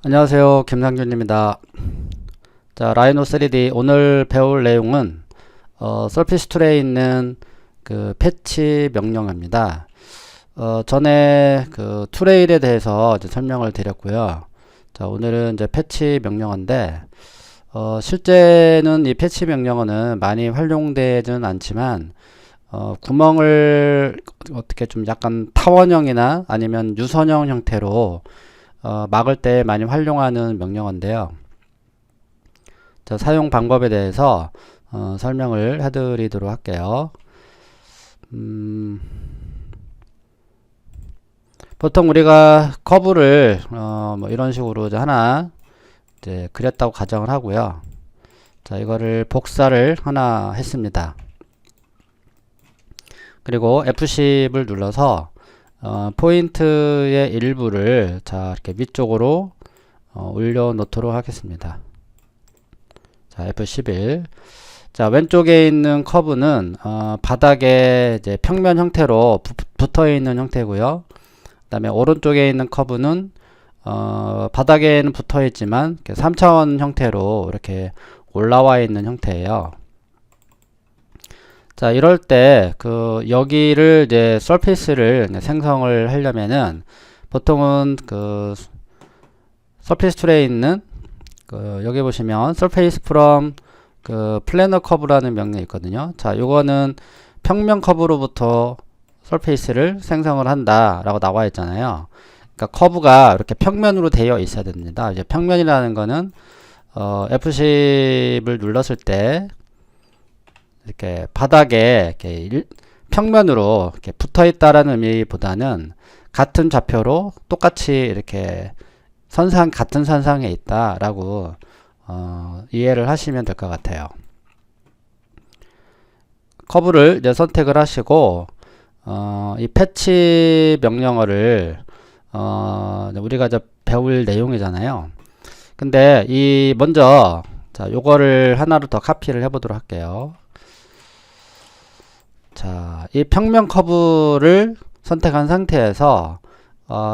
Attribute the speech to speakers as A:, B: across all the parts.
A: 안녕하세요. 김상준입니다. 자, 라이노 3D 오늘 배울 내용은 서피스 툴에 있는 그 패치 명령어입니다. 전에 그 툴레일에 대해서 이제 설명을 드렸고요. 자, 오늘은 이제 패치 명령어인데 실제는 이 패치 명령어는 많이 활용되지는 않지만 구멍을 어떻게 좀 약간 타원형이나 아니면 유선형 형태로 막을 때 많이 활용하는 명령어인데요. 자, 사용 방법에 대해서 설명을 해드리도록 할게요. 보통 우리가 커브를 뭐 이런 식으로 이제 하나 이제 그렸다고 가정을 하고요. 자, 이거를 복사를 하나 했습니다. 그리고 F10을 눌러서 포인트의 일부를 자 이렇게 위쪽으로 올려 놓도록 하겠습니다. 자, F11. 자, 왼쪽에 있는 커브는 바닥에 이제 평면 형태로 붙어 있는 형태고요. 그다음에 오른쪽에 있는 커브는 바닥에는 붙어 있지만 3차원 형태로 이렇게 올라와 있는 형태예요. 자, 이럴 때 그 여기를 이제 서페이스를 생성을 하려면은 보통은 그 서페이스 툴에 있는 그 여기 보시면 surface from 그 planar curve라는 명령이 있거든요. 자, 요거는 평면 커브로부터 서페이스를 생성을 한다 라고 나와 있잖아요. 그러니까 커브가 이렇게 평면으로 되어 있어야 됩니다. 이제 평면이라는 거는 F10을 눌렀을 때 이렇게 바닥에 이렇게 평면으로 이렇게 붙어 있다라는 의미보다는 같은 좌표로 똑같이 이렇게 같은 선상에 있다라고 이해를 하시면 될 것 같아요. 커브를 이제 선택을 하시고 이 패치 명령어를 우리가 이제 배울 내용이잖아요. 근데 이 먼저 자, 요거를 하나로 더 카피를 해보도록 할게요. 자, 이 평면 커브를 선택한 상태에서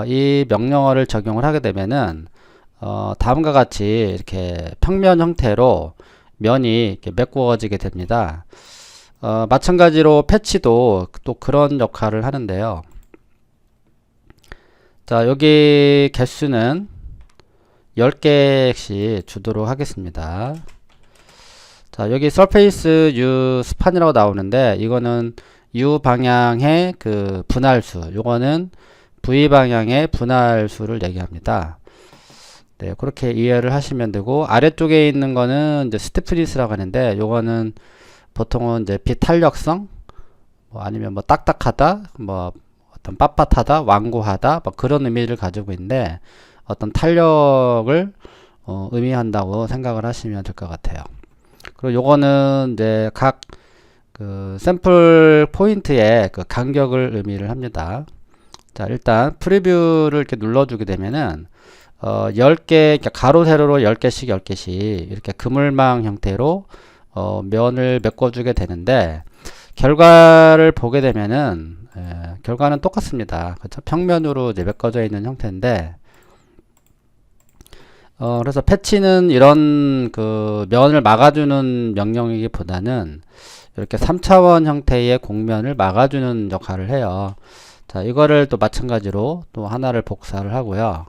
A: 이 명령어를 적용을 하게 되면은 다음과 같이 이렇게 평면 형태로 면이 이렇게 메꾸어지게 됩니다. 마찬가지로 패치도 또 그런 역할을 하는데요. 자, 여기 개수는 10개씩 주도록 하겠습니다. 자, 여기 surface u span이라고 나오는데 이거는 u 방향의 그 분할수, 요거는 v 방향의 분할수를 얘기합니다. 네, 그렇게 이해를 하시면 되고, 아래쪽에 있는 거는 이제 스티프니스라고 하는데 요거는 보통은 이제 비탄력성, 뭐 아니면 뭐 딱딱하다, 뭐 어떤 빳빳하다, 완고하다, 뭐 그런 의미를 가지고 있는데 어떤 탄력을 의미한다고 생각을 하시면 될 것 같아요. 그리고 요거는 이제 각 그 샘플 포인트의 그 간격을 의미를 합니다. 자, 일단 프리뷰를 이렇게 눌러주게 되면은 10개, 가로 세로로 10개씩 10개씩 이렇게 그물망 형태로 면을 메꿔주게 되는데 결과를 보게 되면은 결과는 똑같습니다. 그렇죠? 평면으로 이제 메꿔져 있는 형태인데 그래서 패치는 이런 그 면을 막아주는 명령이기보다는 이렇게 3차원 형태의 곡면을 막아주는 역할을 해요. 자, 이거를 또 마찬가지로 또 하나를 복사를 하고요.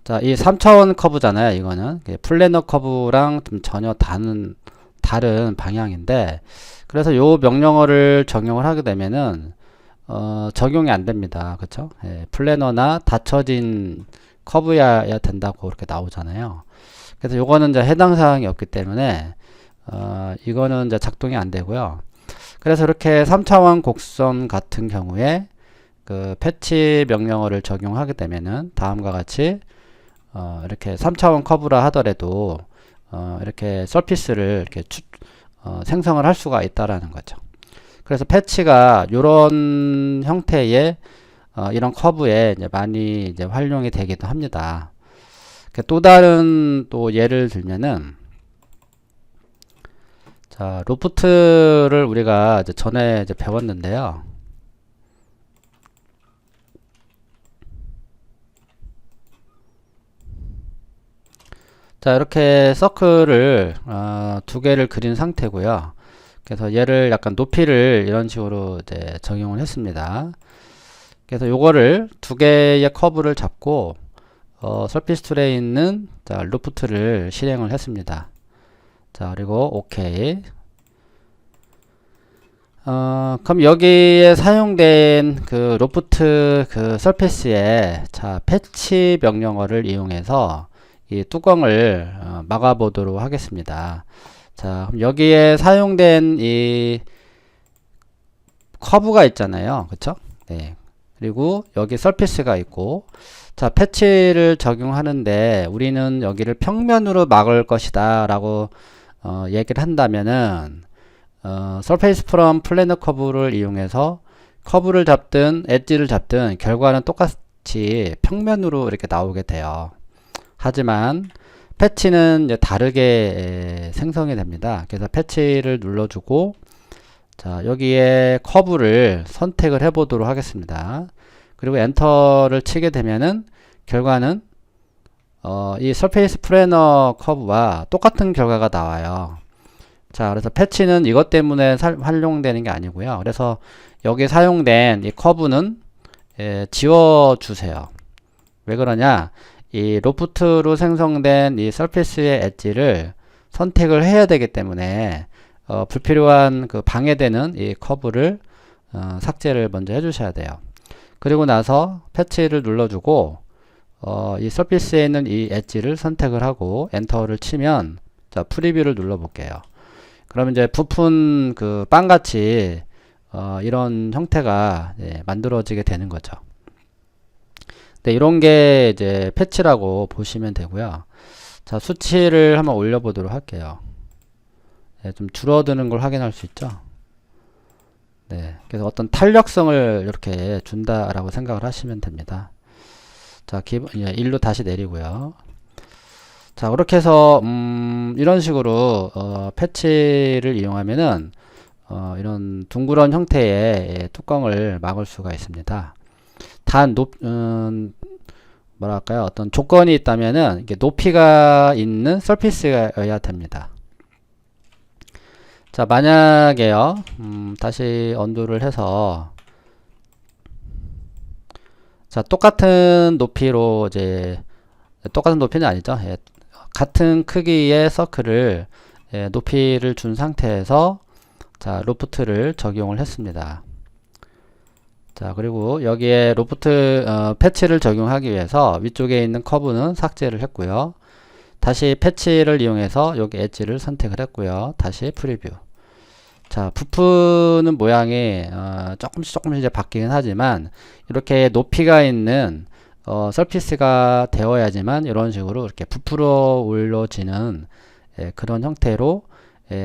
A: 자, 이 3차원 커브잖아요. 이거는 플래너 커브랑 좀 전혀 다른 방향인데 그래서 요 명령어를 적용을 하게 되면은 적용이 안 됩니다. 그쵸? 플래너나 닫혀진 커브여야 된다고 그렇게 나오잖아요. 그래서 요거는 이제 해당 사항이 없기 때문에 이거는 이제 작동이 안 되고요. 그래서 이렇게 3차원 곡선 같은 경우에 그 패치 명령어를 적용하게 되면은 다음과 같이 이렇게 3차원 커브라 하더라도 이렇게 서피스를 이렇게 생성을 할 수가 있다라는 거죠. 그래서 패치가 이런 형태의 이런 커브에 이제 많이 이제 활용이 되기도 합니다. 또 다른 또 예를 들면은 자, 로프트를 우리가 이제 전에 이제 배웠는데요. 자, 이렇게 서클을 두 개를 그린 상태고요. 그래서 얘를 약간 높이를 이런 식으로 이제 적용을 했습니다. 그래서 요거를 두 개의 커브를 잡고 서피스 툴에 있는 자, 루프트를 실행을 했습니다. 자, 그리고 오케이. 그럼 여기에 사용된 그 로프트 그 서페스에 자, 패치 명령어를 이용해서 이 뚜껑을 막아 보도록 하겠습니다. 자, 그럼 여기에 사용된 이 커브가 있잖아요. 그쵸? 네. 그리고 여기 서피스가 있고, 자, 패치를 적용하는데 우리는 여기를 평면으로 막을 것이다 라고 얘기를 한다면은 surface from planar curve를 이용해서 커브를 잡든 엣지를 잡든 결과는 똑같이 평면으로 이렇게 나오게 돼요. 하지만 패치는 이제 다르게 생성이 됩니다. 그래서 패치를 눌러주고 자, 여기에 커브를 선택을 해 보도록 하겠습니다. 그리고 엔터를 치게 되면은 결과는 이 surface planar curve와 똑같은 결과가 나와요. 자, 그래서 패치는 이것 때문에 활용되는 게 아니고요. 그래서 여기 사용된 이 커브는 지워주세요. 왜 그러냐? 이 로프트로 생성된 이 서피스의 엣지를 선택을 해야 되기 때문에 불필요한 그 방해되는 이 커브를 삭제를 먼저 해주셔야 돼요. 그리고 나서 패치를 눌러주고 이 서피스에 있는 이 엣지를 선택을 하고 엔터를 치면 자, 프리뷰를 눌러볼게요. 그러면 이제 부푼 그 빵같이 이런 형태가 만들어지게 되는 거죠. 네, 이런 게 이제 패치라고 보시면 되고요. 자, 수치를 한번 올려보도록 할게요. 네, 좀 줄어드는 걸 확인할 수 있죠. 네, 그래서 어떤 탄력성을 이렇게 준다라고 생각을 하시면 됩니다. 자, 기본 1로 다시 내리고요. 자, 그렇게 해서 이런 식으로 패치를 이용하면은 이런 둥그런 형태의 뚜껑을 막을 수가 있습니다. 단 뭐랄까요, 어떤 조건이 있다면은 이게 높이가 있는 서피스여야 됩니다. 자, 만약에요, 다시 언두를 해서 자, 똑같은 높이로 이제 똑같은 높이는 아니죠. 같은 크기의 서클을 높이를 준 상태에서 자, 로프트를 적용을 했습니다. 자, 그리고 여기에 로프트 패치를 적용하기 위해서 위쪽에 있는 커브는 삭제를 했고요. 다시 패치를 이용해서 여기 엣지를 선택을 했고요. 다시 프리뷰. 자, 부푸는 모양이 조금씩 이제 바뀌긴 하지만 이렇게 높이가 있는 서피스가 되어야지만 이런 식으로 이렇게 부풀어 올려지는 그런 형태로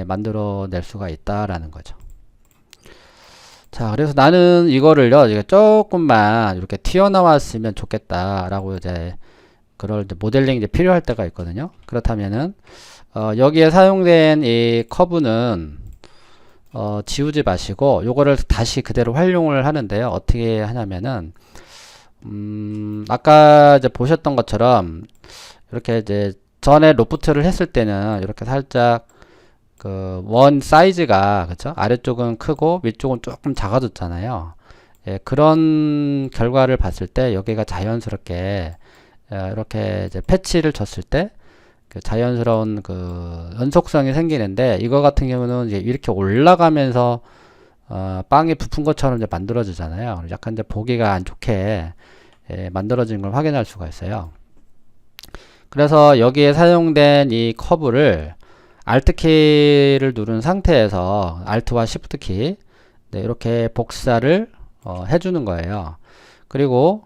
A: 만들어낼 수가 있다라는 거죠. 자, 그래서 나는 이거를요, 이게 조금만 이렇게 튀어나왔으면 좋겠다라고 이제 그럴 때 모델링이 이제 필요할 때가 있거든요. 그렇다면은 여기에 사용된 이 커브는 지우지 마시고 요거를 다시 그대로 활용을 하는데요. 어떻게 하냐면은 아까 이제 보셨던 것처럼 이렇게 이제 전에 로프트를 했을 때는 이렇게 살짝 그 원 사이즈가 그쵸? 아래쪽은 크고 위쪽은 조금 작아졌잖아요. 예, 그런 결과를 봤을 때 여기가 자연스럽게 이렇게 이제 패치를 줬을 때 그 자연스러운 그 연속성이 생기는데 이거 같은 경우는 이제 이렇게 올라가면서 빵이 부푼 것처럼 이제 만들어지잖아요. 약간 이제 보기가 안 좋게 만들어진 걸 확인할 수가 있어요. 그래서 여기에 사용된 이 커브를 Alt 키를 누른 상태에서 Alt와 Shift 키 이렇게 복사를 해주는 거예요. 그리고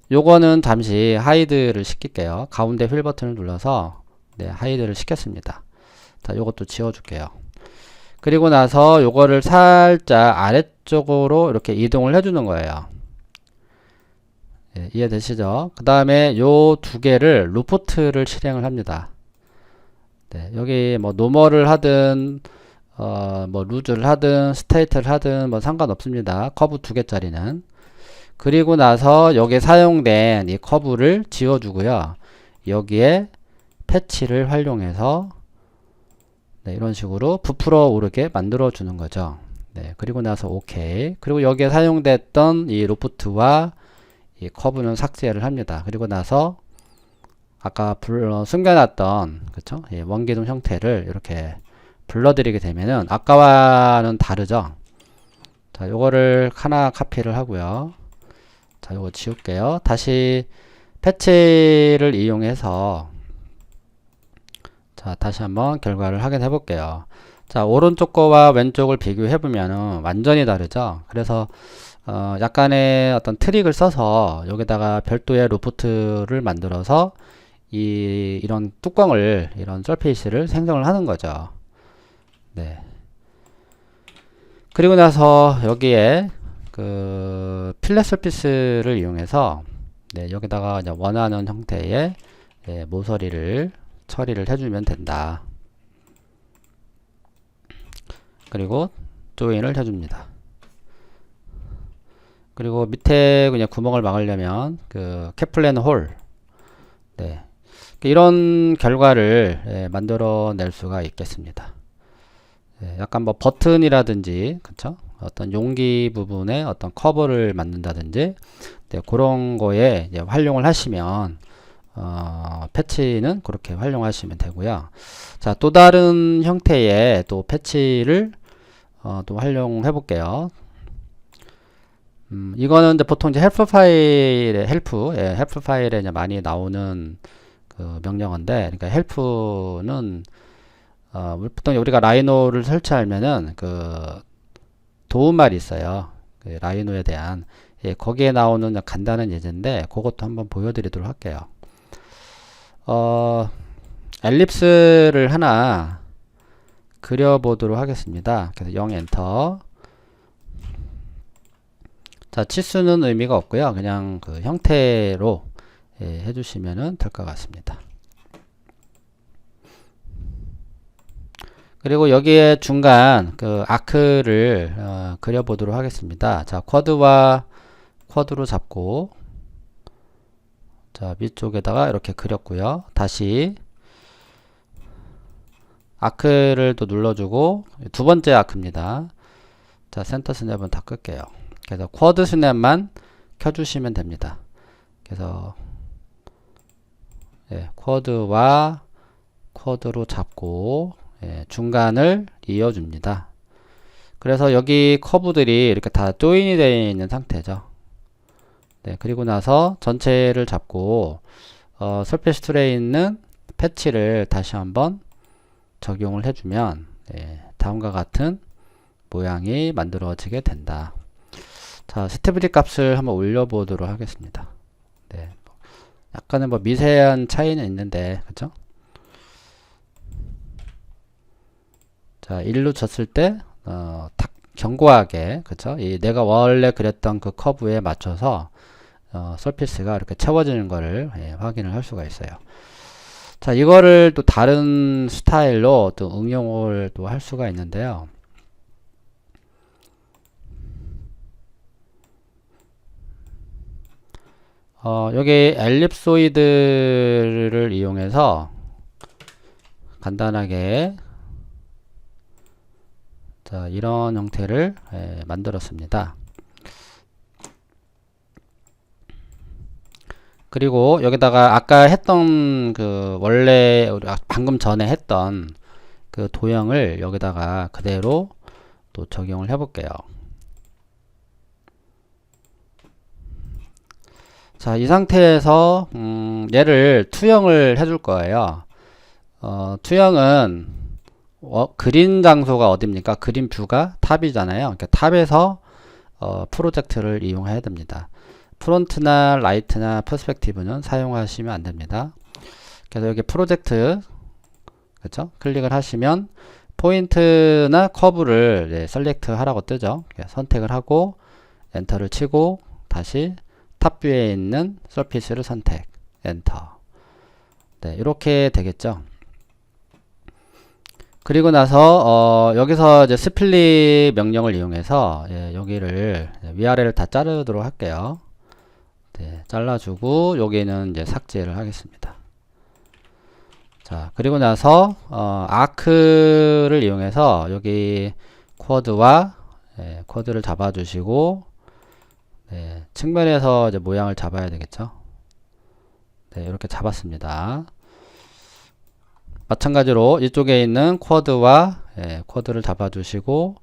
A: 요거는 잠시 하이드를 시킬게요. 가운데 휠 버튼을 눌러서 하이드를 시켰습니다. 자, 요것도 지워줄게요. 그리고 나서 요거를 살짝 아래쪽으로 이렇게 이동을 해주는 거예요. 이해되시죠? 그 다음에 요 두 개를 로프트를 실행을 합니다. 여기 뭐 노멀을 하든 뭐 루즈를 하든 스트레이트를 하든 뭐 상관없습니다. 커브 두 개짜리는. 그리고 나서 여기에 사용된 이 커브를 지워주고요. 여기에 패치를 활용해서 네, 이런 식으로 부풀어 오르게 만들어 주는 거죠. 네, 그리고 나서 OK. 그리고 여기에 사용됐던 이 로프트와 이 커브는 삭제를 합니다. 그리고 나서 아까 숨겨놨던 그쵸? 예, 원기둥 형태를 이렇게 불러들이게 되면은 아까와는 다르죠. 자, 요거를 하나 카피를 하고요. 자, 요거 지울게요. 다시 패치를 이용해서 자, 다시 한번 결과를 확인해 볼게요. 자, 오른쪽 거와 왼쪽을 비교해 보면은 완전히 다르죠. 그래서 약간의 어떤 트릭을 써서 여기다가 별도의 로프트를 만들어서 이런 뚜껑을, 이런 서페이스를 생성을 하는 거죠. 네. 그리고 나서 여기에 그 필렛 서피스를 이용해서 네, 여기다가 원하는 형태의 네, 모서리를 처리를 해주면 된다. 그리고 조인을 해줍니다. 그리고 밑에 그냥 구멍을 막으려면 그 케플레는 홀, 네, 이런 결과를 예, 만들어낼 수가 있겠습니다. 예, 약간 뭐 버튼이라든지 그쵸? 어떤 용기 부분에 어떤 커버를 만든다든지 네, 그런 거에 이제 활용을 하시면 패치는 그렇게 활용하시면 되고요. 자, 또 다른 형태의 또 패치를 또 활용해 볼게요. 이거는 이제 보통 이제 헬프 파일에 헬프 파일에 이제 많이 나오는 그 명령어인데, 그러니까 헬프는 보통 우리가 라이노를 설치하면은 그 도움말이 있어요. 그 라이노에 대한 예, 거기에 나오는 간단한 예제인데 그것도 한번 보여드리도록 할게요. 엘립스를 하나 그려보도록 하겠습니다. 그래서 0 엔터. 자, 치수는 의미가 없고요. 그냥 그 형태로 예, 해주시면 될 것 같습니다. 그리고 여기에 중간 그 아크를 그려보도록 하겠습니다. 자, 쿼드와 쿼드로 잡고 자, 위쪽에다가 이렇게 그렸고요. 다시 아크를 또 눌러주고 두 번째 아크입니다. 자, 센터 스냅은 다 끌게요. 그래서 쿼드 스냅만 켜주시면 됩니다. 그래서 예, 쿼드와 쿼드로 잡고 예, 중간을 이어줍니다. 그래서 여기 커브들이 이렇게 다 조인이 되어 있는 상태죠. 네, 그리고 나서 전체를 잡고 설페이스 툴에 있는 패치를 다시 한번 적용을 해주면 네, 다음과 같은 모양이 만들어지게 된다. 자, 스테빌리티 값을 한번 올려보도록 하겠습니다. 네, 약간은 뭐 미세한 차이는 있는데, 그쵸? 자, 1로 쳤을 때, 탁 견고하게, 그쵸? 내가 원래 그렸던 그 커브에 맞춰서, 서피스가 이렇게 채워지는 거를 예, 확인을 할 수가 있어요. 자, 이거를 또 다른 스타일로 또 응용을 또 할 수가 있는데요. 여기 엘립소이드를 이용해서 간단하게 자, 이런 형태를 만들었습니다. 그리고 여기다가 아까 했던 그 원래 우리 방금 전에 했던 그 도형을 여기다가 그대로 또 적용을 해 볼게요. 자, 이 상태에서 얘를 투영을 해줄 거예요. 투영은 그린 장소가 어딥니까? 그린 뷰가 탑이잖아요. 그러니까 탑에서 프로젝트를 이용해야 됩니다. 프론트나 라이트나 퍼스펙티브는 사용하시면 안 됩니다. 그래서 여기 프로젝트 그쵸? 클릭을 하시면 포인트나 커브를 네, 셀렉트 하라고 뜨죠. 선택을 하고 엔터를 치고 다시 탑뷰에 있는 서피스를 선택 엔터. 네, 이렇게 되겠죠. 그리고 나서 여기서 이제 스플릿 명령을 이용해서 예, 여기를 위아래를 다 자르도록 할게요. 네, 잘라주고 여기는 이제 삭제를 하겠습니다. 자, 그리고 나서 아크를 이용해서 여기 쿼드와 쿼드를 잡아주시고, 측면에서 이제 모양을 잡아야 되겠죠. 네, 이렇게 잡았습니다. 마찬가지로 이쪽에 있는 쿼드와 쿼드를 잡아주시고,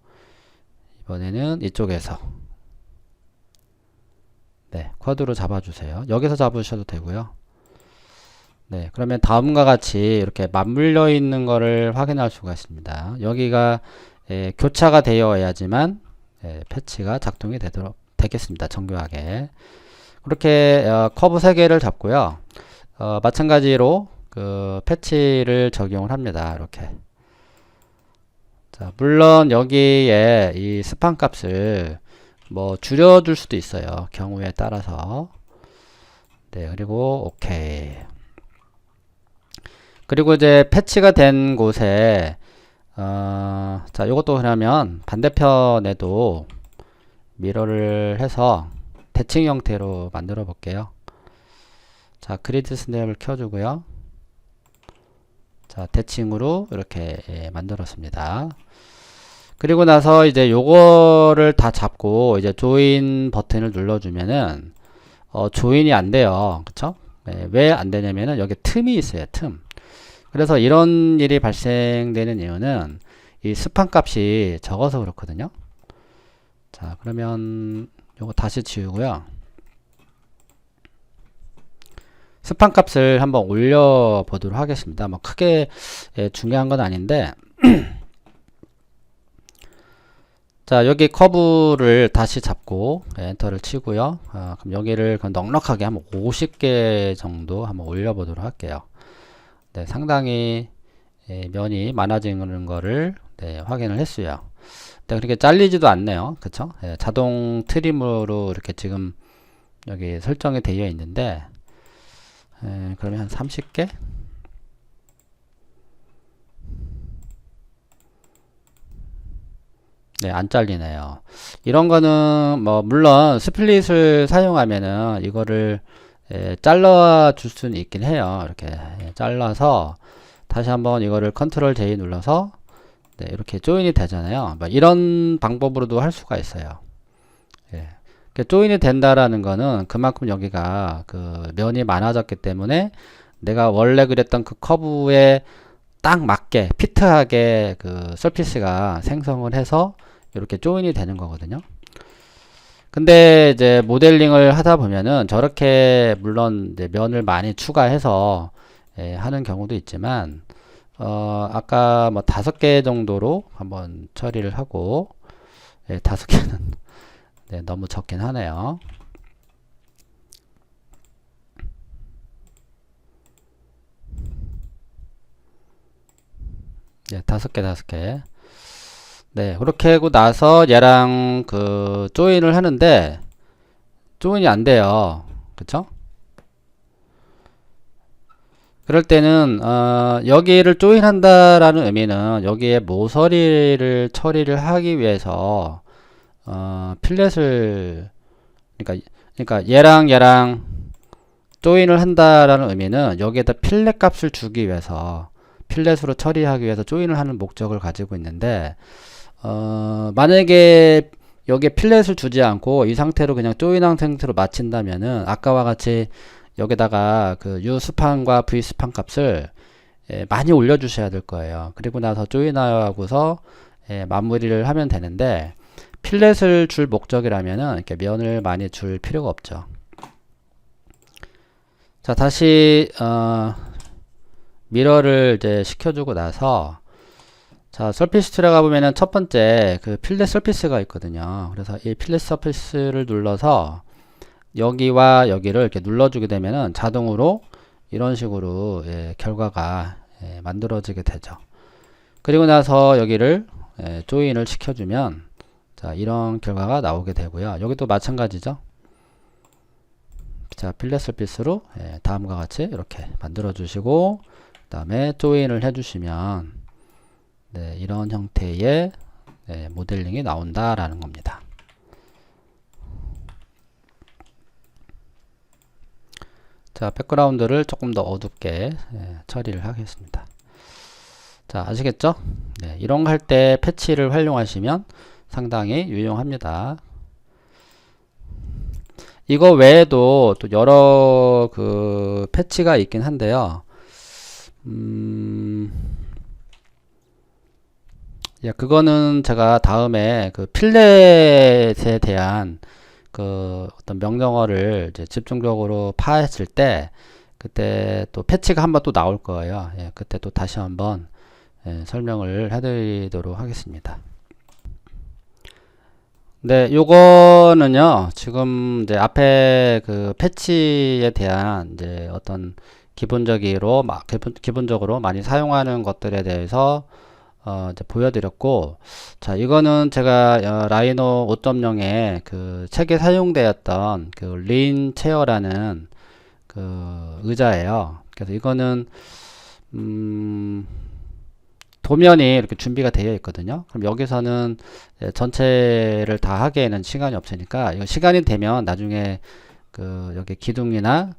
A: 이번에는 이쪽에서 쿼드로 잡아주세요. 여기서 잡으셔도 되고요. 네, 그러면 다음과 같이 이렇게 맞물려 있는 거를 확인할 수가 있습니다. 여기가 교차가 되어야지만 패치가 작동이 되겠습니다. 정교하게. 그렇게 커브 3개를 잡고요. 마찬가지로 그 패치를 적용을 합니다. 이렇게. 자, 물론 여기에 이 스판 값을 뭐 줄여줄 수도 있어요. 경우에 따라서. 네, 그리고 오케이. 그리고 이제 패치가 된 곳에 자, 요것도 그러면 반대편에도 미러를 해서 대칭 형태로 만들어 볼게요. 자, 그리드 스냅을 켜주고요. 자, 대칭으로 이렇게 만들었습니다. 그리고 나서 이제 요거를 다 잡고 이제 조인 버튼을 눌러주면은 조인이 안 돼요. 그쵸? 왜 안 되냐면은 여기 틈이 있어요. 틈. 그래서 이런 일이 발생되는 이유는 이 스판 값이 적어서 그렇거든요. 자, 그러면 요거 다시 지우고요. 스판 값을 한번 올려 보도록 하겠습니다. 뭐 크게 중요한 건 아닌데 자, 여기 커브를 다시 잡고 엔터를 치고요. 그럼 여기를 넉넉하게 한번 50개 정도 한번 올려 보도록 할게요. 네, 상당히 면이 많아지는 거를 확인을 했어요. 네, 그렇게 잘리지도 않네요. 그쵸? 자동 트림으로 이렇게 지금 여기 설정이 되어 있는데 그러면 한 30개? 네, 안 잘리네요. 이런 거는 뭐 물론 스플릿을 사용하면은 이거를 잘라 줄 수는 있긴 해요. 이렇게 잘라서 다시 한번 이거를 컨트롤 J 눌러서 이렇게 조인이 되잖아요. 뭐 이런 방법으로도 할 수가 있어요. 조인이 된다라는 거는 그만큼 여기가 그 면이 많아졌기 때문에 내가 원래 그렸던 그 커브에 딱 맞게 피트하게 그 서피스가 생성을 해서 이렇게 조인이 되는 거거든요. 근데 이제 모델링을 하다 보면은 저렇게 물론 이제 면을 많이 추가해서 하는 경우도 있지만 아까 뭐 5개 정도로 한번 처리를 하고 5개는 너무 적긴 하네요. 네, 5개. 네, 그렇게 하고 나서 얘랑 그 조인을 하는데 조인이 안 돼요. 그쵸? 그럴 때는 여기를 조인한다라는 의미는 여기에 모서리를 처리를 하기 위해서 필렛을 그러니까 얘랑 조인을 한다라는 의미는 여기에다 필렛 값을 주기 위해서 필렛으로 처리하기 위해서 조인을 하는 목적을 가지고 있는데 만약에 여기에 필렛을 주지 않고 이 상태로 그냥 조인한 상태로 마친다면은 아까와 같이 여기다가 그 U 스판과 V 스판 값을 많이 올려 주셔야 될 거예요. 그리고 나서 조인하고서 마무리를 하면 되는데 필렛을 줄 목적이라면은 이렇게 면을 많이 줄 필요가 없죠. 자, 다시 미러를 이제 시켜주고 나서 자, 서피스 들어가 보면은 첫 번째 그 필렛 서피스가 있거든요. 그래서 이 필렛 서피스를 눌러서 여기와 여기를 이렇게 눌러주게 되면은 자동으로 이런 식으로 결과가 만들어지게 되죠. 그리고 나서 여기를 조인을 시켜주면 자, 이런 결과가 나오게 되고요. 여기도 마찬가지죠. 자, 필렛 서피스로 다음과 같이 이렇게 만들어 주시고 그 다음에 조인을 해주시면 이런 형태의 모델링이 나온다라는 겁니다. 자, 백그라운드를 조금 더 어둡게 처리를 하겠습니다. 자, 아시겠죠? 네, 이런 거 할 때 패치를 활용하시면 상당히 유용합니다. 이거 외에도 또 여러 그 패치가 있긴 한데요. 예, 그거는 제가 다음에 그 필렛에 대한 그 어떤 명령어를 이제 집중적으로 파했을 때 그때 또 패치가 한번 또 나올 거예요. 예, 그때 또 다시 한번 설명을 해드리도록 하겠습니다. 네, 요거는요, 지금 이제 앞에 그 패치에 대한 이제 어떤 기본적으로 많이 사용하는 것들에 대해서 이제 보여드렸고, 자, 이거는 제가 라이노 5.0에 그 책에 사용되었던 그 린 체어라는 그 의자예요. 그래서 이거는 도면이 이렇게 준비가 되어 있거든요. 그럼 여기서는 전체를 다 하기에는 시간이 없으니까 이거 시간이 되면 나중에 그 여기 기둥이나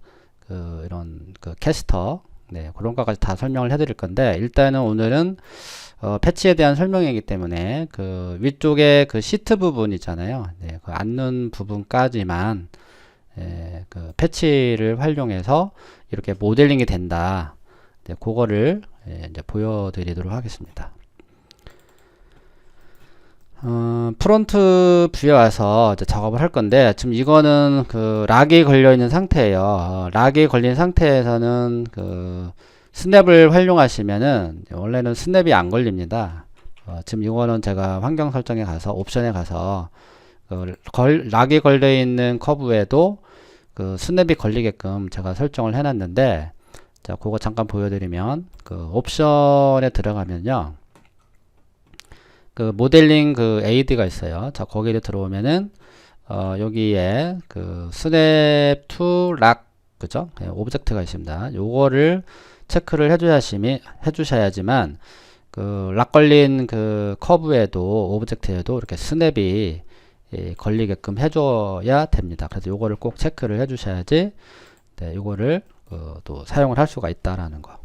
A: 그 이런 그 캐스터 그런 것까지 다 설명을 해드릴 건데 일단은 오늘은 패치에 대한 설명이기 때문에 그 위쪽에 그 시트 부분 있잖아요. 그 앉는 부분까지만 그 패치를 활용해서 이렇게 모델링이 된다. 그거를 이제 보여드리도록 하겠습니다. 프론트 뷰에 와서 이제 작업을 할 건데 지금 이거는 그 락이 걸려 있는 상태예요. 락이 걸린 상태에서는 그 스냅을 활용하시면은 원래는 스냅이 안 걸립니다. 지금 이거는 제가 환경 설정에 가서 옵션에 가서 락이 걸려 있는 커브에도 그 스냅이 걸리게끔 제가 설정을 해놨는데 자, 그거 잠깐 보여드리면 그 옵션에 들어가면요. 그 모델링 그 AD가 있어요. 자, 거기에 들어오면은 여기에 그 스냅 투 락 그죠? 오브젝트가 있습니다. 요거를 체크를 해주셔야지만 그 락 걸린 그 커브에도 오브젝트에도 이렇게 스냅이 걸리게끔 해줘야 됩니다. 그래서 요거를 꼭 체크를 해주셔야지 요거를 또 사용을 할 수가 있다라는 거.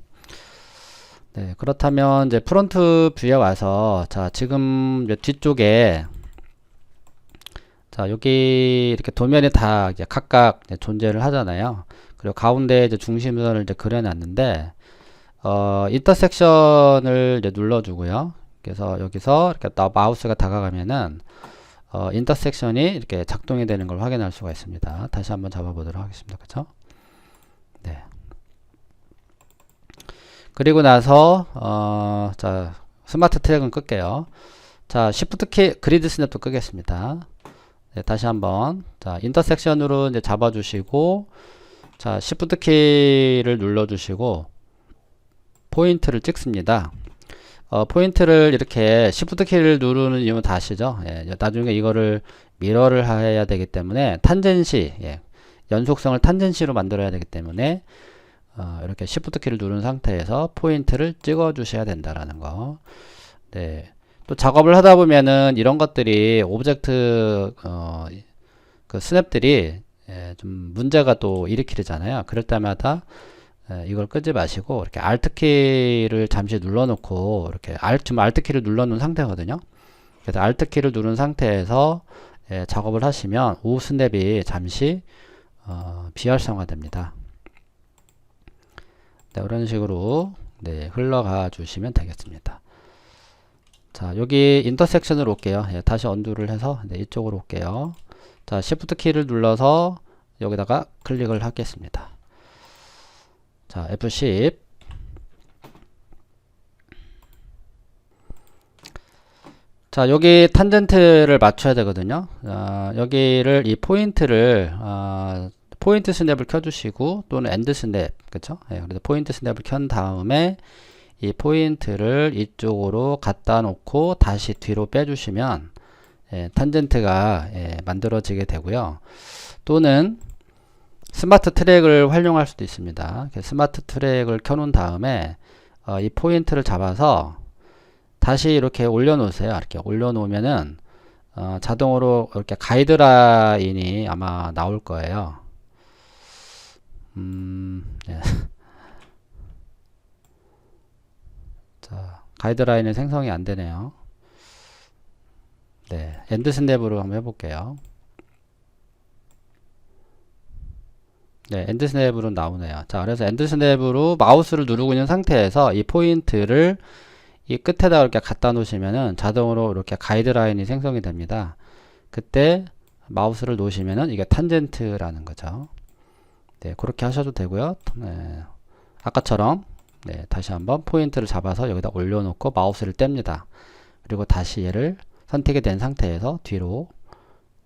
A: 네, 그렇다면 이제 프론트 뷰에 와서 자, 지금 이제 뒤쪽에 자, 여기 이렇게 도면이 다 이제 각각 이제 존재를 하잖아요. 그리고 가운데 이제 중심선을 이제 그려놨는데 인터섹션을 이제 눌러주고요. 그래서 여기서 이렇게 마우스가 다가가면은 인터섹션이 이렇게 작동이 되는 걸 확인할 수가 있습니다. 다시 한번 잡아보도록 하겠습니다. 그렇죠? 네. 그리고 나서 자, 스마트 트랙은 끌게요. 자, Shift 키 그리드 스냅도 끄겠습니다. 네, 다시 한번 자, 인터섹션으로 이제 잡아주시고 자, Shift 키를 눌러주시고 포인트를 찍습니다. 포인트를 이렇게 Shift 키를 누르는 이유는 다 아시죠? 예, 나중에 이거를 미러를 해야 되기 때문에 탄젠시 연속성을 탄젠시로 만들어야 되기 때문에 이렇게 Shift 키를 누른 상태에서 포인트를 찍어 주셔야 된다라는 거. 네. 또 작업을 하다 보면은 이런 것들이 오브젝트 그 스냅들이 좀 문제가 또 일으키잖아요. 그럴 때마다 이걸 끄지 마시고 이렇게 Alt 키를 잠시 눌러 놓고 이렇게 지금 Alt 키를 눌러 놓은 상태거든요. 그래서 Alt 키를 누른 상태에서 작업을 하시면 우 스냅이 잠시 비활성화 됩니다. 네, 이런 식으로 흘러가 주시면 되겠습니다. 자, 여기 인터섹션으로 올게요. 다시 언두를 해서 이쪽으로 올게요. 자, Shift 키를 눌러서 여기다가 클릭을 하겠습니다. 자, F10. 자, 여기 탄젠트를 맞춰야 되거든요. 여기를 이 포인트를 포인트 스냅을 켜주시고 또는 엔드 스냅 그쵸? 그래서 포인트 스냅을 켠 다음에 이 포인트를 이쪽으로 갖다 놓고 다시 뒤로 빼주시면 탄젠트가 만들어지게 되고요. 또는 스마트 트랙을 활용할 수도 있습니다. 스마트 트랙을 켜놓은 다음에 이 포인트를 잡아서 다시 이렇게 올려놓으세요. 이렇게 올려놓으면은 자동으로 이렇게 가이드라인이 아마 나올 거예요. 예. 자, 가이드라인이 생성이 안 되네요. 네, 엔드 스냅으로 한번 해볼게요. 네, 엔드 스냅으로 나오네요. 자, 그래서 엔드 스냅으로 마우스를 누르고 있는 상태에서 이 포인트를 이 끝에다 이렇게 갖다 놓으시면은 자동으로 이렇게 가이드라인이 생성이 됩니다. 그때 마우스를 놓으시면은 이게 탄젠트라는 거죠. 네, 그렇게 하셔도 되고요. 네, 아까처럼 네, 다시 한번 포인트를 잡아서 여기다 올려놓고 마우스를 뗍니다. 그리고 다시 얘를 선택이 된 상태에서 뒤로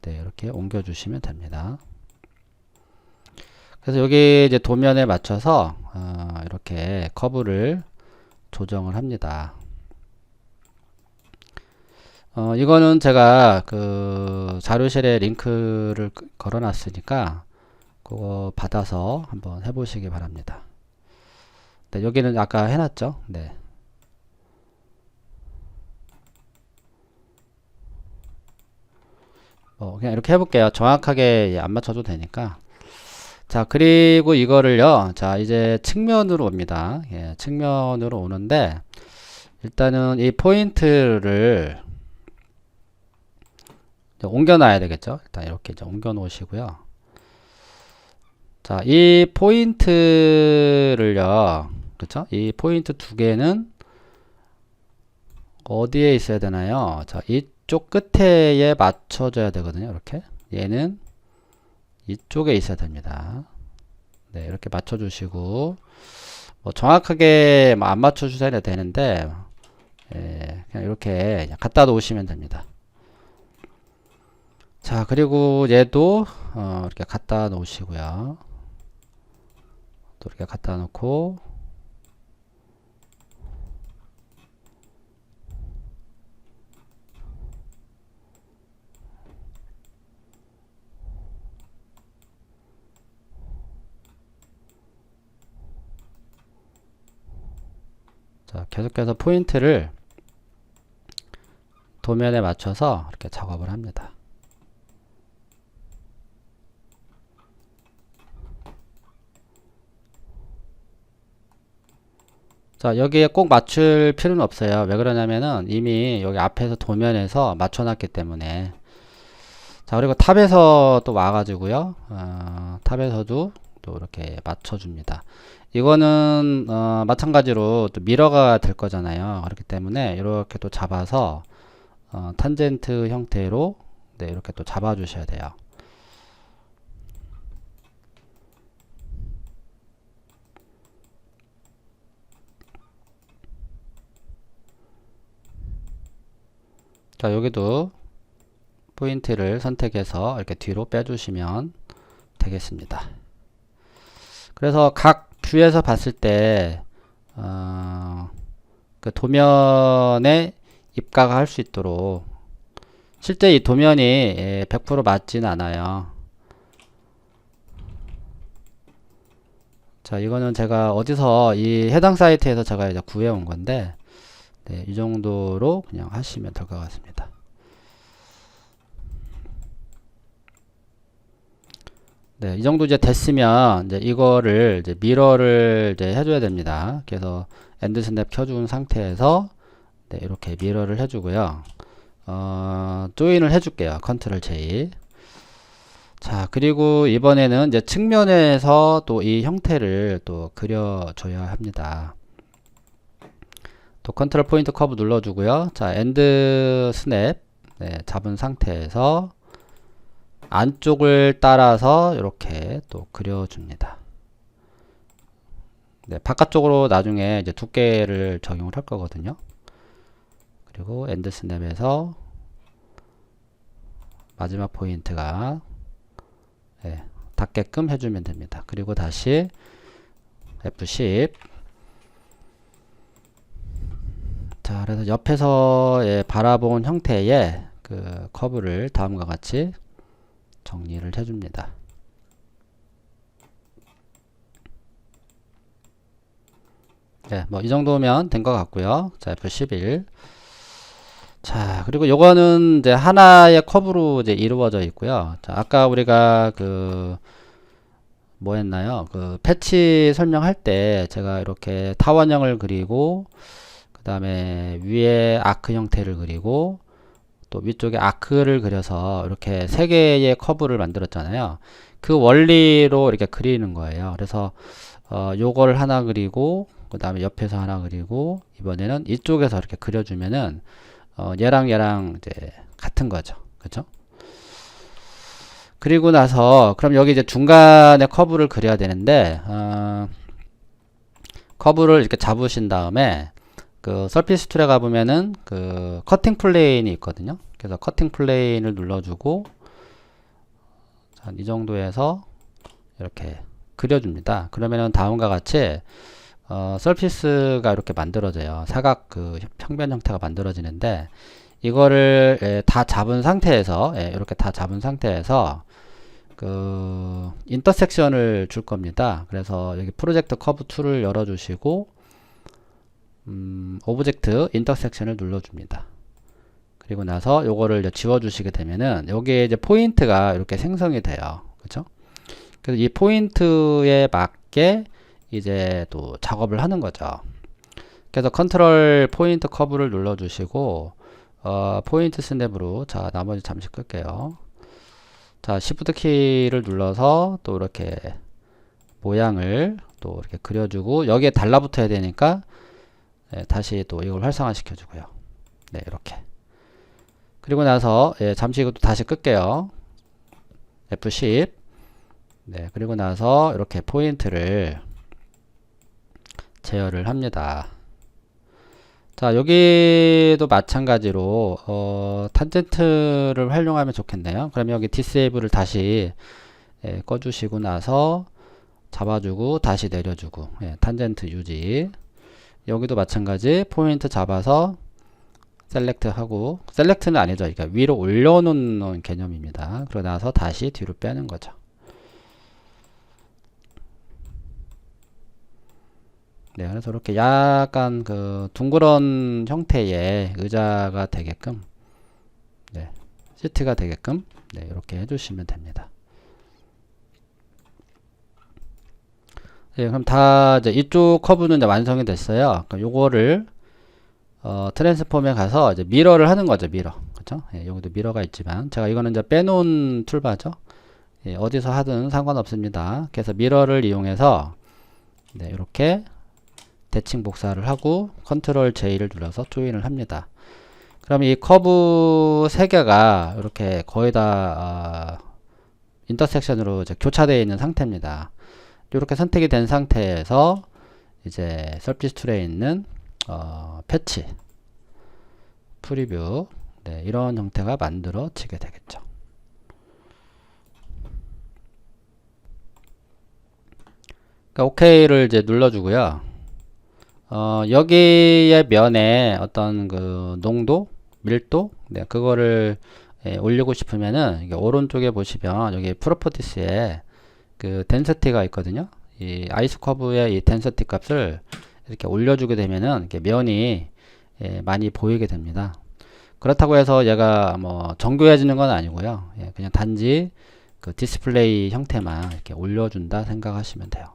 A: 네, 이렇게 옮겨주시면 됩니다. 그래서 여기 이제 도면에 맞춰서 이렇게 커브를 조정을 합니다. 이거는 제가 그 자료실에 링크를 걸어 놨으니까 그거 받아서 한번 해보시기 바랍니다. 네, 여기는 아까 해놨죠. 네. 그냥 이렇게 해볼게요. 정확하게 안 맞춰도 되니까. 자, 그리고 이거를요. 자, 이제 측면으로 옵니다. 예, 측면으로 오는데 일단은 이 포인트를 옮겨 놔야 되겠죠. 일단 이렇게 이제 옮겨 놓으시고요. 자, 이 포인트를요. 그렇죠? 이 포인트 두 개는 어디에 있어야 되나요? 자, 이쪽 끝에에 맞춰줘야 되거든요. 이렇게. 얘는 이쪽에 있어야 됩니다. 네, 이렇게 맞춰주시고, 뭐 정확하게 안 맞춰주셔야 되는데, 예, 그냥 이렇게 갖다 놓으시면 됩니다. 자, 그리고 얘도, 이렇게 갖다 놓으시고요. 또 이렇게 갖다 놓고, 자, 계속해서 포인트를 도면에 맞춰서 이렇게 작업을 합니다. 자, 여기에 꼭 맞출 필요는 없어요. 왜 그러냐면은 이미 여기 앞에서 도면에서 맞춰놨기 때문에. 자, 그리고 탑에서 또 와가지고요. 탑에서도 또 이렇게 맞춰줍니다. 이거는 마찬가지로 또 미러가 될 거잖아요. 그렇기 때문에 이렇게 또 잡아서 탄젠트 형태로 네, 이렇게 또 잡아주셔야 돼요. 자, 여기도 포인트를 선택해서 이렇게 뒤로 빼주시면 되겠습니다. 그래서 각 뷰에서 봤을 때 그 도면에 입각할 수 있도록 실제 이 도면이 100% 맞지는 않아요. 자, 이거는 제가 어디서 이 해당 사이트에서 제가 이제 구해온 건데 네, 이 정도로 그냥 하시면 될 것 같습니다. 네, 이 정도 이제 됐으면 이제 이거를 이제 미러를 이제 해줘야 됩니다. 그래서 엔드 스냅 켜준 상태에서 네, 이렇게 미러를 해주고요. 조인을 해줄게요. 컨트롤 J. 자, 그리고 이번에는 이제 측면에서 또 이 형태를 또 그려줘야 합니다. 또 컨트롤 포인트 커브 눌러주고요. 자, 엔드 스냅 네, 잡은 상태에서 안쪽을 따라서 이렇게 또 그려줍니다. 네, 바깥쪽으로 나중에 이제 두께를 적용을 할 거거든요. 그리고 엔드 스냅에서 마지막 포인트가 네, 닿게끔 해주면 됩니다. 그리고 다시 F10. 자, 그래서 옆에서 예, 바라본 형태의 그 커브를 다음과 같이 정리를 해줍니다. 네, 뭐 이 정도면 된 것 같고요. 자, F11. 자, 그리고 요거는 이제 하나의 커브로 이제 이루어져 있고요. 자, 아까 우리가 그 뭐 했나요? 그 패치 설명할 때 제가 이렇게 타원형을 그리고 그 다음에 위에 아크 형태를 그리고 또 위쪽에 아크를 그려서 이렇게 세 개의 커브를 만들었잖아요. 그 원리로 이렇게 그리는 거예요. 그래서 요걸 하나 그리고 그 다음에 옆에서 하나 그리고 이번에는 이쪽에서 이렇게 그려주면은 얘랑 이제 같은 거죠. 그죠? 그리고 나서 그럼 여기 이제 중간에 커브를 그려야 되는데 커브를 이렇게 잡으신 다음에 그 서피스 툴에 가보면은 그 커팅 플레인이 있거든요. 그래서 커팅 플레인을 눌러주고 이 정도에서 이렇게 그려줍니다. 그러면은 다음과 같이 서피스가 이렇게 만들어져요. 사각 그 평면 형태가 만들어지는데 이거를 다 잡은 상태에서 이렇게 다 잡은 상태에서 그 인터섹션을 줄 겁니다. 그래서 여기 프로젝트 커브 툴을 열어주시고 오브젝트 인터섹션을 눌러줍니다. 그리고 나서 요거를 이제 지워주시게 되면은 여기에 이제 포인트가 이렇게 생성이 돼요. 그렇죠? 그래서 이 포인트에 맞게 이제 또 작업을 하는 거죠. 그래서 컨트롤 포인트 커브를 눌러주시고 포인트 스냅으로 자 나머지 잠시 끌게요. 자 시프트 키를 눌러서 또 이렇게 모양을 또 이렇게 그려주고 여기에 달라붙어야 되니까 다시 또 이걸 활성화 시켜주고요. 네 이렇게 그리고 나서 잠시 이것도 다시 끌게요. F10 네 그리고 나서 이렇게 포인트를 제어를 합니다. 자 여기도 마찬가지로 탄젠트를 활용하면 좋겠네요. 그럼 여기 디세이블을 다시 꺼주시고 나서 잡아주고 다시 내려주고 탄젠트 유지. 여기도 마찬가지 포인트 잡아서 셀렉트 하고 셀렉트는 아니죠. 그러니까 위로 올려놓는 개념입니다. 그러고 나서 다시 뒤로 빼는 거죠. 네, 그래서 이렇게 약간 그 둥그런 형태의 의자가 되게끔, 네, 시트가 되게끔, 네, 이렇게 해주시면 됩니다. 네, 그럼 다 이제 이쪽 커브는 이제 완성이 됐어요. 그럼 요거를 트랜스폼에 가서 이제 미러를 하는 거죠, 미러. 그쵸? 예, 여기도 미러가 있지만 제가 이거는 이제 빼놓은 툴바죠. 예, 어디서 하든 상관없습니다. 그래서 미러를 이용해서 네, 이렇게 대칭 복사를 하고 컨트롤 J를 눌러서 조인을 합니다. 그럼 이 커브 3개가 이렇게 거의 다 인터섹션으로 이제 교차되어 있는 상태입니다. 이렇게 선택이 된 상태에서 이제 서피스 툴에 있는 패치 프리뷰 네, 이런 형태가 만들어지게 되겠죠. 그러니까 OK를 이제 눌러주고요. 여기에 면에 어떤 그 농도, 밀도, 네, 그거를 올리고 싶으면은 이게 오른쪽에 보시면 여기 프로퍼티스에 그 덴서티가 있거든요. 이 아이스 커브의 이 덴서티 값을 이렇게 올려주게 되면은 이렇게 면이 많이 보이게 됩니다. 그렇다고 해서 얘가 뭐 정교해지는 건 아니고요. 그냥 단지 그 디스플레이 형태만 이렇게 올려준다 생각하시면 돼요.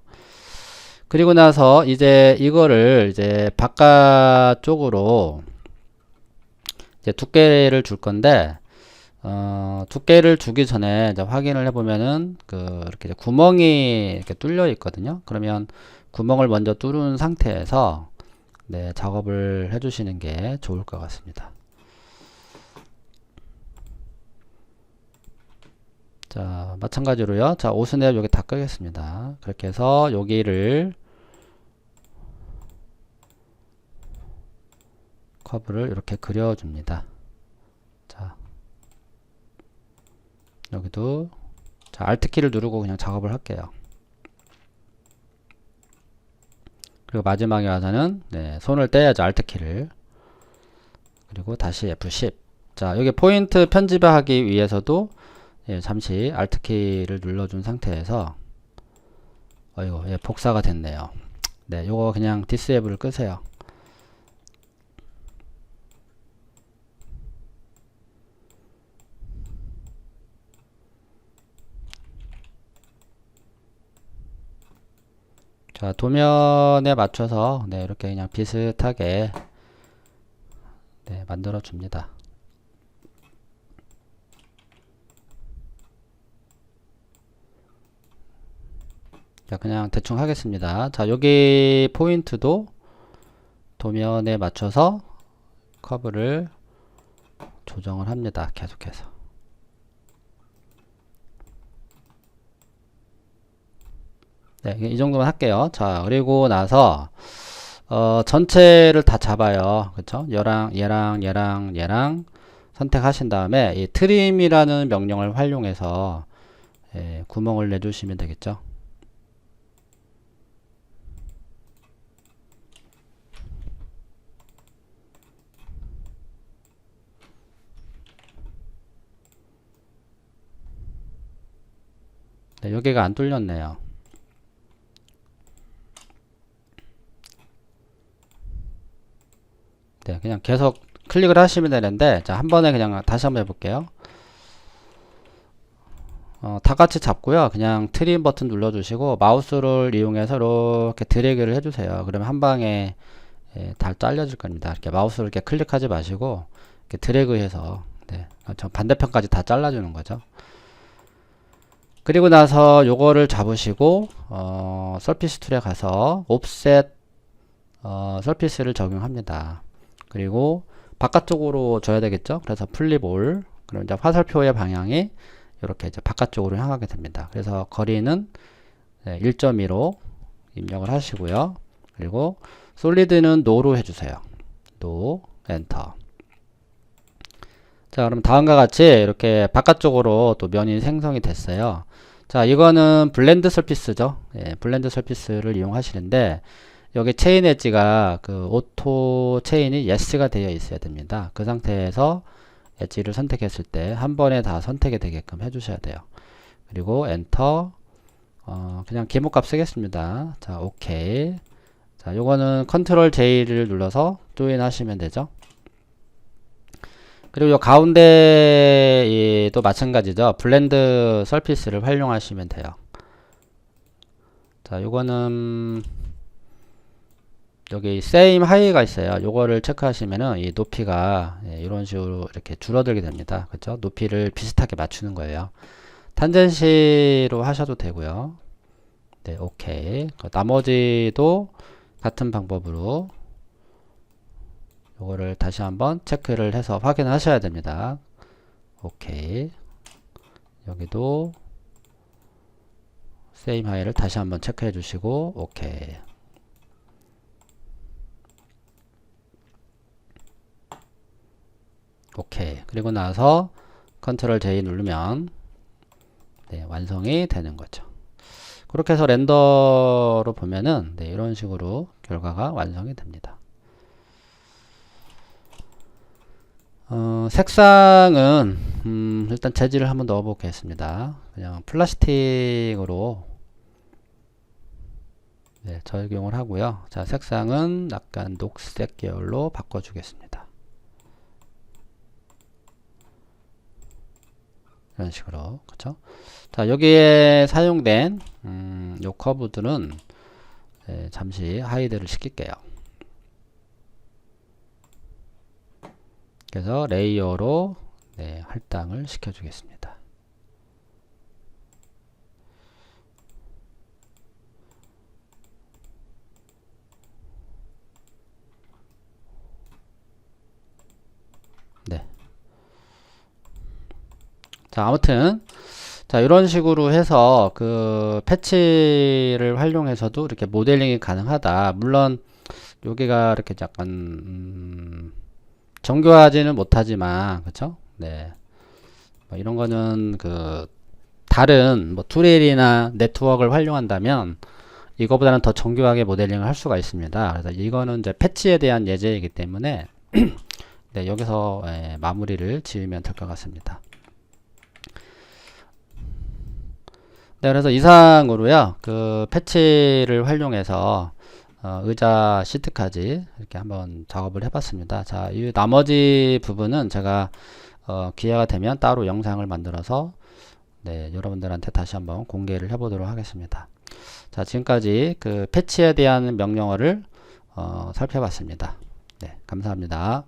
A: 그리고 나서 이제 이거를 이제 바깥쪽으로 이제 두께를 줄 건데 두께를 주기 전에 이제 확인을 해보면은 그 이렇게 구멍이 이렇게 뚫려 있거든요. 그러면 구멍을 먼저 뚫은 상태에서 네, 작업을 해주시는 게 좋을 것 같습니다. 자, 마찬가지로요. 자, 오스냅 여기 다 끄겠습니다. 그렇게 해서 여기를 커브를 이렇게 그려줍니다. 자, 여기도 자, Alt키를 누르고 그냥 작업을 할게요. 그리고 마지막에 와서는 네, 손을 떼야죠. Alt키를. 그리고 다시 F10. 자, 여기 포인트 편집하기 위해서도 잠시 Alt키를 눌러준 상태에서 어이구, 복사가 됐네요. 네, 요거 그냥 디스에이블을 끄세요. 자, 도면에 맞춰서 네, 이렇게 그냥 비슷하게 네, 만들어 줍니다. 자, 그냥 대충 하겠습니다. 자, 여기 포인트도 도면에 맞춰서 커브를 조정을 합니다. 계속해서. 네, 이 정도만 할게요. 자, 그리고 나서 전체를 다 잡아요. 그쵸? 얘랑 선택하신 다음에 이 트림이라는 명령을 활용해서 구멍을 내주시면 되겠죠. 네, 여기가 안 뚫렸네요. 네, 그냥 계속 클릭을 하시면 되는데, 자, 한 번에 그냥 다시 한번 해볼게요. 다 같이 잡고요. 그냥 트림 버튼 눌러주시고, 마우스를 이용해서 이렇게 드래그를 해주세요. 그러면 한 방에 다 잘려질 겁니다. 이렇게 마우스를 이렇게 클릭하지 마시고, 이렇게 드래그해서, 네, 저 반대편까지 다 잘라주는 거죠. 그리고 나서 요거를 잡으시고, 서피스 툴에 가서, 옵셋, 서피스를 적용합니다. 그리고 바깥쪽으로 줘야 되겠죠. 그래서 플립올, 그럼 이제 화살표의 방향이 이렇게 이제 바깥쪽으로 향하게 됩니다. 그래서 거리는 1.2로 입력을 하시고요. 그리고 솔리드는 노로 해주세요. 노, 엔터. 자, 그럼 다음과 같이 이렇게 바깥쪽으로 또 면이 생성이 됐어요. 자, 이거는 블렌드 서피스죠. 예, 블렌드 서피스를 이용하시는데, 여기 체인 엣지가 그 오토 체인이 yes가 되어 있어야 됩니다. 그 상태에서 엣지를 선택했을 때 한 번에 다 선택이 되게끔 해주셔야 돼요. 그리고 엔터, 그냥 기본값 쓰겠습니다. 자, 오케이. 자, 요거는 컨트롤 J를 눌러서 조인 하시면 되죠. 그리고 요 가운데도 마찬가지죠. 블렌드 서피스를 활용하시면 돼요. 자, 요거는 여기 same high가 있어요. 요거를 체크하시면은 이 높이가 이런 식으로 이렇게 줄어들게 됩니다. 그렇죠? 높이를 비슷하게 맞추는 거예요. 탄젠시로 하셔도 되고요. 네, 오케이. 나머지도 같은 방법으로 요거를 다시 한번 체크를 해서 확인하셔야 됩니다. 오케이. 여기도 same high를 다시 한번 체크해 주시고 오케이. 오케이. 그리고 나서 컨트롤 J 누르면 네, 완성이 되는 거죠. 그렇게 해서 렌더로 보면은 네, 이런 식으로 결과가 완성이 됩니다. 색상은 일단 재질을 한번 넣어 보겠습니다. 그냥 플라스틱으로 네, 적용을 하고요. 자, 색상은 약간 녹색 계열로 바꿔 주겠습니다. 이런 식으로, 그쵸? 자, 여기에 사용된 요 커브들은 잠시 하이드를 시킬게요. 그래서 레이어로 할당을 시켜주겠습니다. 네. 자, 아무튼 자, 이런 식으로 해서 그 패치를 활용해서도 이렇게 모델링이 가능하다. 물론 여기가 이렇게 약간 정교하지는 못하지만 그쵸? 네. 뭐 이런 거는 그 다른 뭐 툴이나 네트워크를 활용한다면 이거보다는 더 정교하게 모델링을 할 수가 있습니다. 그래서 이거는 이제 패치에 대한 예제이기 때문에 네, 여기서 마무리를 지으면 될 것 같습니다. 네, 그래서 이상으로요, 그 패치를 활용해서 의자 시트까지 이렇게 한번 작업을 해봤습니다. 자, 이 나머지 부분은 제가 기회가 되면 따로 영상을 만들어서 네, 여러분들한테 다시 한번 공개를 해보도록 하겠습니다. 자, 자, 지금까지 그 패치에 대한 명령어를 살펴봤습니다. 네, 감사합니다.